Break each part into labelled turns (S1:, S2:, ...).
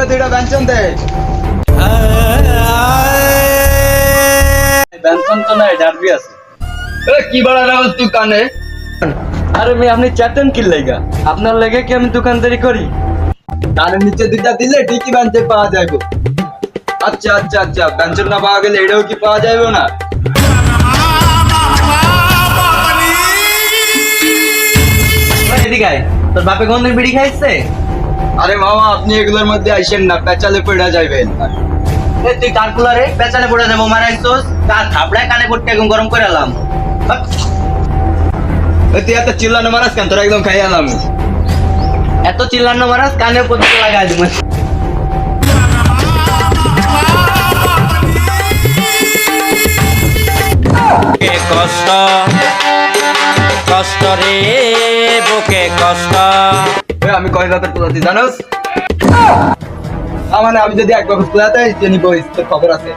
S1: দুইটা ব্যঞ্জন দে।
S2: ব্যঞ্জন তো নাই, ডারবি আছে।
S1: কি বলার আওয়াজ তুই কানে?
S2: আরে মেয়ে আপনি চাটেন কি লাগা? আপনার লেগে কি আমি দোকানদারি করি?
S1: কানের নিচে দুইটা দিলে ঠিকই ব্যঞ্জন পাওয়া যাবে। আচ্ছা আচ্ছা আচ্ছা, ব্যঞ্জন না পাওয়া গেলে এটাও কি পাওয়া যাবে না?
S2: এদিকে আয়, তোর বাপে কোন বিড়ি খাইছে?
S1: আরে মামা, আপনি এগুলোর মধ্যে আইসেন না, পেঁচালে পড়ে যাবেন।
S2: তুই কার কুলারে পেছালে পড়ে যাবো মারাইছস, কার থাপড়ায় কানে পড়তে একদম গরম করে এলাম।
S1: তুই এত চিল্লানো মারাস কেন? তোরা একদম খাই আলাম।
S2: এত চিল্লানো মারাস, কানে পড়তে লাগাই দিব।
S3: কষ্ট কষ্ট রে বুকে কষ্ট।
S1: আমি কয় রাতের তোলাতে জানোস? মানে আমি যদি এক বছর তোলাতে জেনি বইস, তোর খবর আছে।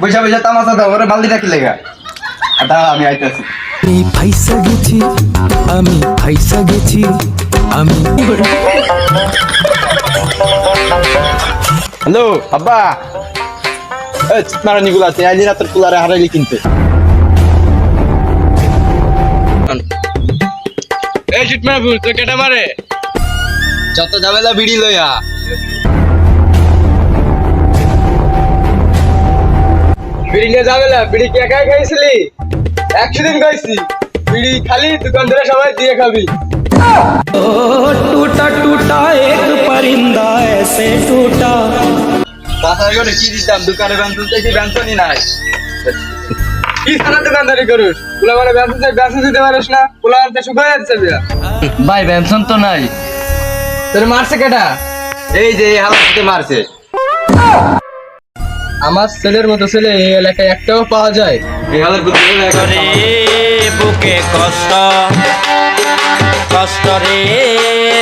S1: বৈশা বৈশা তামাশা দাও, ওরে বালতি রাখি লেগা। আমি আইতেছি।
S4: আমি ফাইসা গেছি, আমি ফাইসা গেছি, আমি
S1: হ্যালো আব্বা, মারানি গুলা আছে, আইলি রাতের কুলারে হারাইলি কিনতে। এই শুট মারা ভুল, তো কেটা মারে যত ঝামেলা বিড়ি লইয়া। বিড়ি নিয়ে ঝামেলা? বিড়ি কি একাই খাইছিলি? 100 দিন খাইছি বিড়ি, খালি দোকানদারে সবাই দিয়ে খাবি।
S4: टूटा टूटा एक परिंदा ऐसे टूटा।
S1: বাসায় করে কি দিতাম? দোকানে ব্যঞ্জন থেকে ব্যঞ্জনই নাই। কি সারা দোকানদারি করুস? পোলা মানে ব্যঞ্জন চাই, ব্যঞ্জন দিতে পারিস না? পোলা আনতে শুকায় যাচ্ছে বিয়া।
S2: ভাই ব্যঞ্জন তো নাই।
S1: তোর মারছে কেটা? এই যে এই হালাতে মারছে। আমার ছেলের মতো ছেলে এই এলাকায় একটাও পাওয়া যায়? এই হালার
S3: রে বুকে কষ্ট কষ্ট রে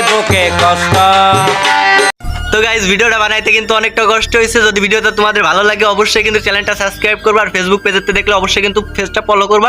S3: বুকে কষ্ট। তো গাইস, ভিডিওটা বানাইতে কিন্তু অনেকটা কষ্ট হয়েছে। যদি ভিডিওটা তোমাদের ভালো লাগে অবশ্যই কিন্তু চ্যানেলটা সাবস্ক্রাইব করবা, আর ফেসবুক পেজেতে দেখলে অবশ্যই কিন্তু পেজটা ফলো করবা।